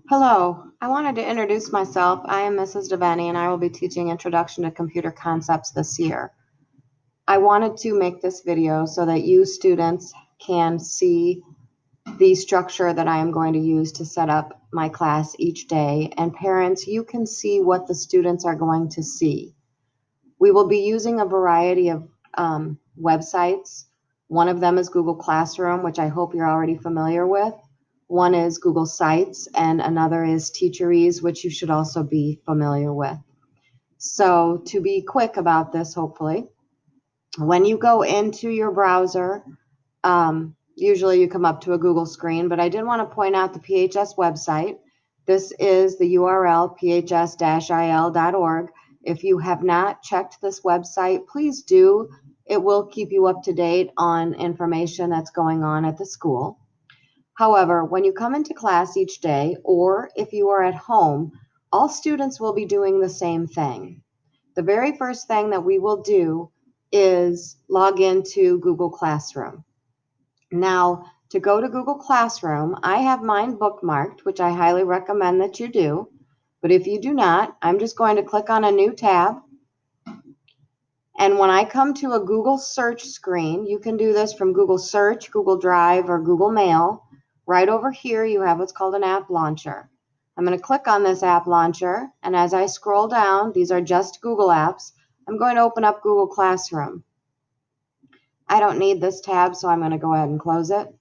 Hello, I wanted to introduce myself. I am Mrs. Devaney and I will be teaching Introduction to Computer Concepts this year. I wanted to make this video so that you students can see the structure that I am going to use to set up my class each day, and parents, you can see what the students are going to see. We will be using a variety of websites. One of them is Google Classroom, which I hope you're already familiar with. One is Google Sites, and another is Teacherease, which you should also be familiar with. So to be quick about this, hopefully, when you go into your browser, usually you come up to a Google screen, but I did want to point out the PHS website. This is the URL, phs-il.org. If you have not checked this website, please do. It will keep you up to date on information that's going on at the school. However, when you come into class each day, or if you are at home, all students will be doing the same thing. The very first thing that we will do is log into Google Classroom. Now, to go to Google Classroom, I have mine bookmarked, which I highly recommend that you do. But if you do not, I'm just going to click on a new tab. And when I come to a Google search screen, you can do this from Google Search, Google Drive, or Google Mail. Right over here, you have what's called an app launcher. I'm going to click on this app launcher, and as I scroll down, these are just Google apps. I'm going to open up Google Classroom. I don't need this tab, so I'm going to go ahead and close it.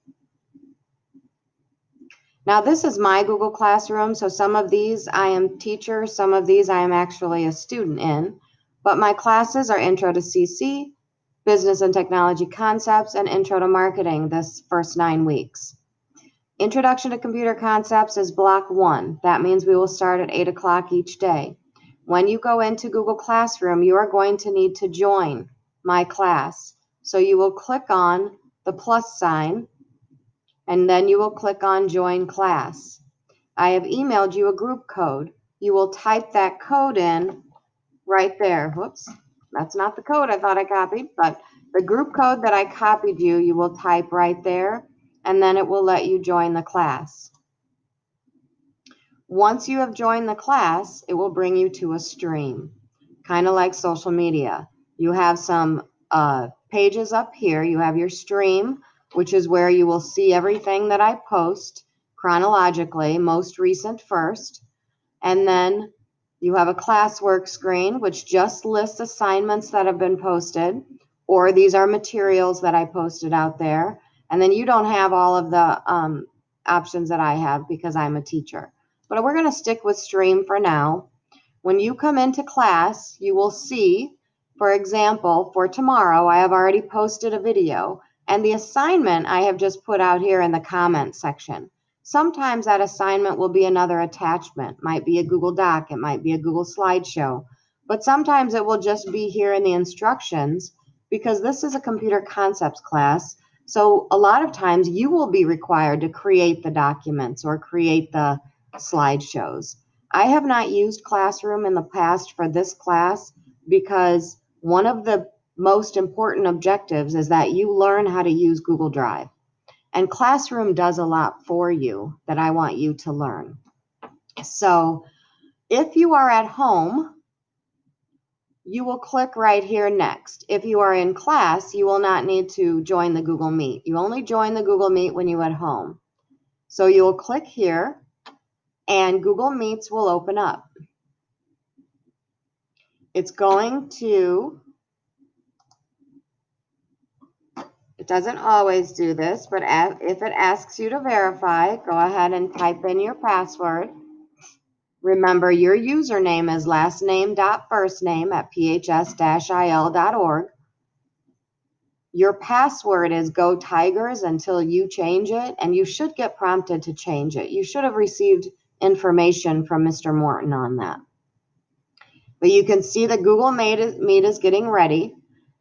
Now, this is my Google Classroom, so some of these I am teacher, some of these I am actually a student in, but my classes are Intro to CC, Business and Technology Concepts, and Intro to Marketing this first 9 weeks. Introduction to Computer Concepts is block 1. That means we will start at 8 o'clock each day. When you go into Google Classroom, you are going to need to join my class. So you will click on the plus sign, and then you will click on Join Class. I have emailed you a group code. You will type that code in right there. Whoops, that's not the code I thought I copied, but the group code that I copied you, you will type right there, and then it will let you join the class. Once you have joined the class, it will bring you to a stream, kind of like social media. You have some pages up here. You have your stream, which is where you will see everything that I post chronologically, most recent first. And then you have a classwork screen, which just lists assignments that have been posted, or these are materials that I posted out there. And then you don't have all of the options that I have because I'm a teacher. But we're going to stick with stream for now. When you come into class, you will see, for example, for tomorrow, I have already posted a video, and the assignment I have just put out here in the comment section. Sometimes that assignment will be another attachment, might be a Google Doc, it might be a Google slideshow, but sometimes it will just be here in the instructions because this is a computer concepts class. So a lot of times you will be required to create the documents or create the slideshows. I have not used Classroom in the past for this class because one of the most important objectives is that you learn how to use Google Drive. And Classroom does a lot for you that I want you to learn. So if you are at home, you will click right here next. If you are in class, you will not need to join the Google Meet. You only join the Google Meet when you're at home. So you will click here and Google Meets will open up. It's going to, it doesn't always do this, but if it asks you to verify, go ahead and type in your password. Remember, your username is lastname.firstname@phs-il.org. Your password is Go Tigers until you change it, and you should get prompted to change it. You should have received information from Mr. Morton on that. But you can see that Google Meet is getting ready.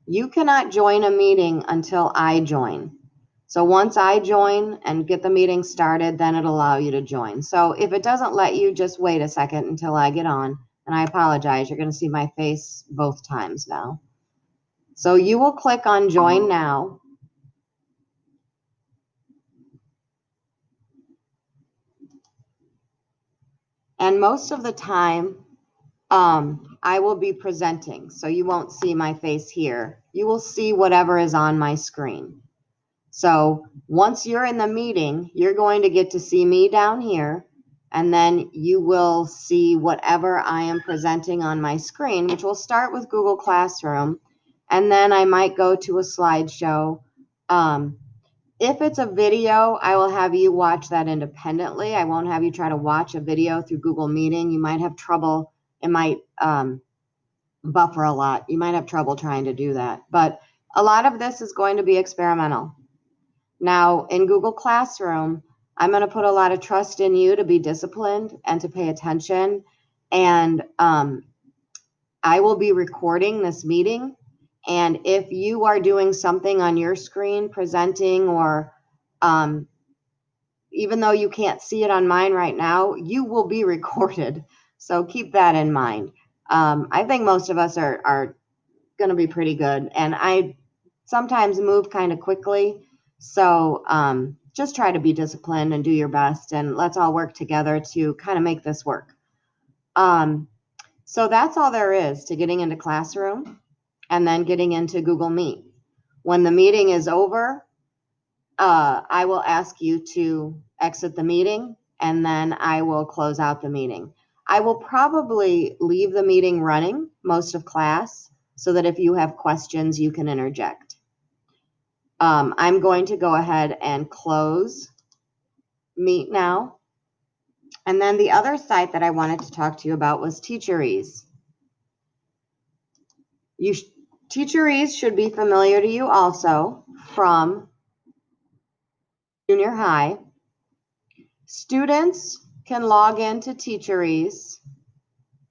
You cannot join a meeting until I join. So once I join and get the meeting started, then it'll allow you to join. So if it doesn't let you, just wait a second until I get on. And I apologize, you're going to see my face both times now. So you will click on Join Now. And most of the time, I will be presenting, so you won't see my face here. You will see whatever is on my screen. So once you're in the meeting, you're going to get to see me down here, and then you will see whatever I am presenting on my screen, which will start with Google Classroom, and then I might go to a slideshow. If it's a video, I will have you watch that independently. I won't have you try to watch a video through Google Meeting. You might have trouble. It might buffer a lot. You might have trouble trying to do that. But a lot of this is going to be experimental. Now, in Google Classroom, I'm going to put a lot of trust in you to be disciplined and to pay attention. And I will be recording this meeting. And if you are doing something on your screen, presenting, or even though you can't see it on mine right now, you will be recorded. So keep that in mind. I think most of us are going to be pretty good. And I sometimes move kind of quickly. So just try to be disciplined and do your best. And let's all work together to kind of make this work. So that's all there is to getting into Classroom and then getting into Google Meet. When the meeting is over, I will ask you to exit the meeting, and then I will close out the meeting. I will probably leave the meeting running most of class so that if you have questions, you can interject. I'm going to go ahead and close Meet now. And then the other site that I wanted to talk to you about was Teacherease. Teacherease should be familiar to you also from junior high. Students can log into Teacherease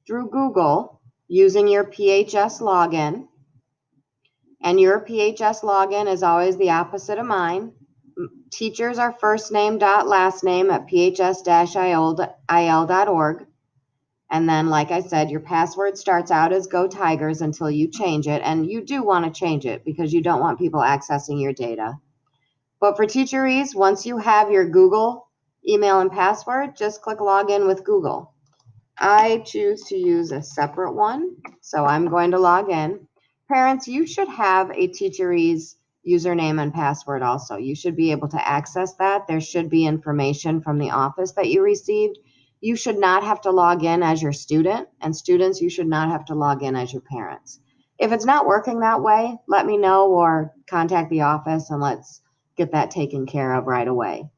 through Google using your PHS login. And your PHS login is always the opposite of mine. Teachers are first name dot last name at phs-il.org. And then, like I said, your password starts out as Go Tigers until you change it. And you do want to change it because you don't want people accessing your data. But for Teacherease, once you have your Google email and password, just click Login with Google. I choose to use a separate one, so I'm going to log in. Parents, you should have a Teacherease username and password also. You should be able to access that. There should be information from the office that you received. You should not have to log in as your student, and students, you should not have to log in as your parents. If it's not working that way, let me know or contact the office and let's get that taken care of right away.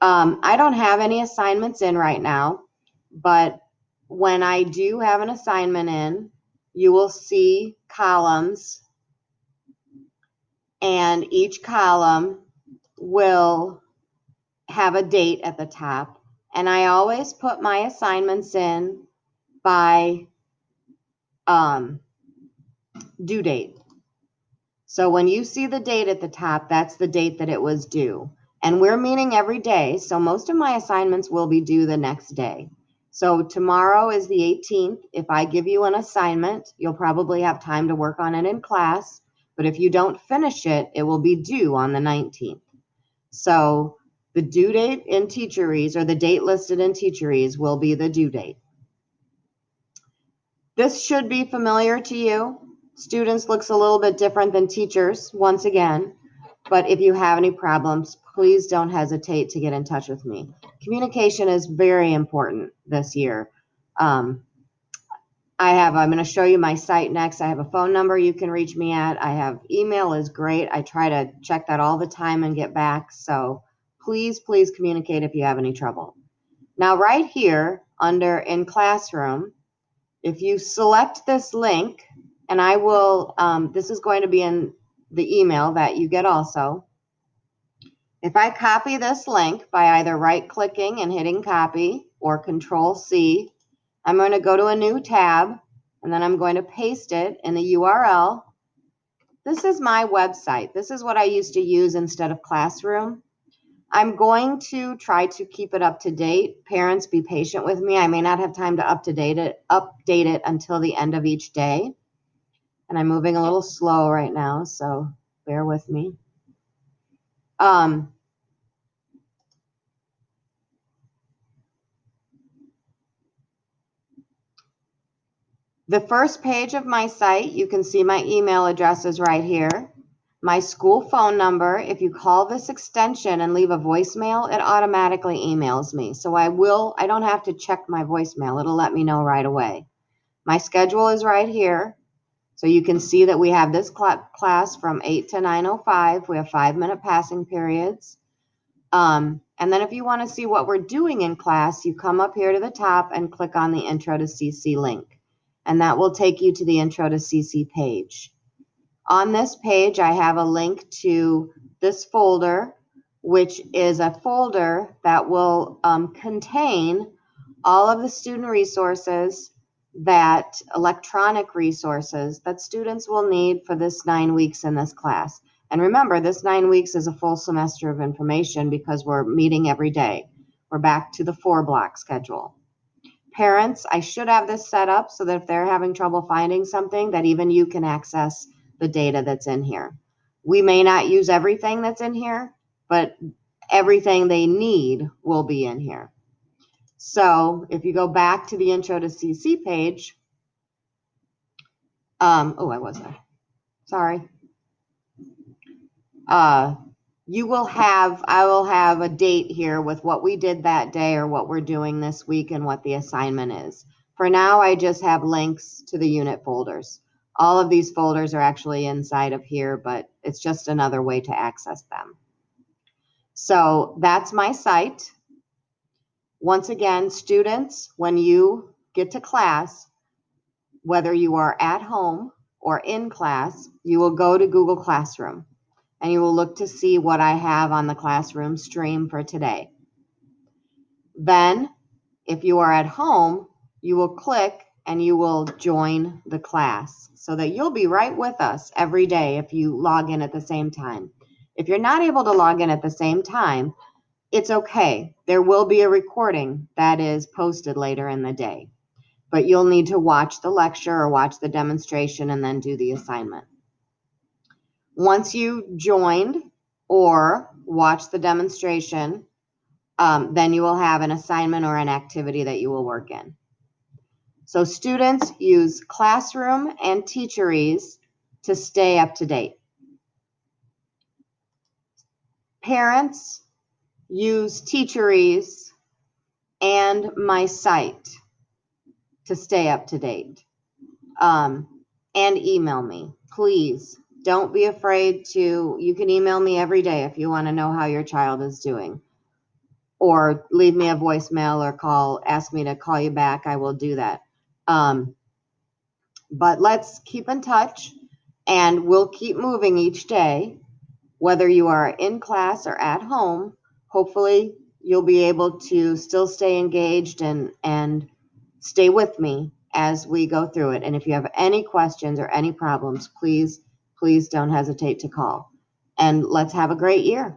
I don't have any assignments in right now, but when I do have an assignment in, you will see columns, and each column will have a date at the top. And I always put my assignments in by due date. So when you see the date at the top, that's the date that it was due. And we're meeting every day, so most of my assignments will be due the next day. So tomorrow is the 18th. If I give you an assignment, you'll probably have time to work on it in class. But if you don't finish it, it will be due on the 19th. So the due date in Teacherease, or the date listed in Teacherease, will be the due date. This should be familiar to you. Students looks a little bit different than teachers, once again. But if you have any problems, please don't hesitate to get in touch with me. Communication is very important this year. I'm going to show you my site next. I have a phone number you can reach me at. I have email is great. I try to check that all the time and get back. So please, please communicate if you have any trouble. Now, right here under In Classroom, if you select this link, and I will, this is going to be in the email that you get also. If I copy this link by either right-clicking and hitting copy or Control-C, I'm going to go to a new tab, and then I'm going to paste it in the URL. This is my website. This is what I used to use instead of Classroom. I'm going to try to keep it up to date. Parents, be patient with me. I may not have time to update it until the end of each day. And I'm moving a little slow right now, so bear with me. The first page of my site, you can see my email address is right here. My school phone number, if you call this extension and leave a voicemail, it automatically emails me. So I don't have to check my voicemail. It'll let me know right away. My schedule is right here. So you can see that we have this class from 8 to 9:05. We have 5-minute passing periods. And then if you want to see what we're doing in class, you come up here to the top and click on the Intro to CC link. And that will take you to the Intro to CC page. On this page, I have a link to this folder, which is a folder that will contain all of the student resources, electronic resources that students will need for this 9 weeks in this class. And remember, this 9 weeks is a full semester of information because we're meeting every day. We're back to the 4-block schedule. Parents, I should have this set up so that if they're having trouble finding something, that even you can access the data that's in here. We may not use everything that's in here, but everything they need will be in here. So if you go back to the Intro to CC page, I was there. Sorry. I will have a date here with what we did that day or what we're doing this week and what the assignment is. For now, I just have links to the unit folders. All of these folders are actually inside of here, but it's just another way to access them. So that's my site. Once again, students, when you get to class, whether you are at home or in class, you will go to Google Classroom and you will look to see what I have on the classroom stream for today. Then, if you are at home, you will click and you will join the class so that you'll be right with us every day if you log in at the same time. If you're not able to log in at the same time, it's okay. There will be a recording that is posted later in the day, but you'll need to watch the lecture or watch the demonstration and then do the assignment. Once you joined or watch the demonstration, then you will have an assignment or an activity that you will work in. So students use Classroom and Teacheries to stay up to date. Parents use Teacheries and my site to stay up to date. And email me, please. Don't be afraid to, you can email me every day if you want to know how your child is doing. Or leave me a voicemail or ask me to call you back. I will do that. But let's keep in touch and we'll keep moving each day, whether you are in class or at home. Hopefully you'll be able to still stay engaged and stay with me as we go through it. And if you have any questions or any problems, please don't hesitate to call. And let's have a great year.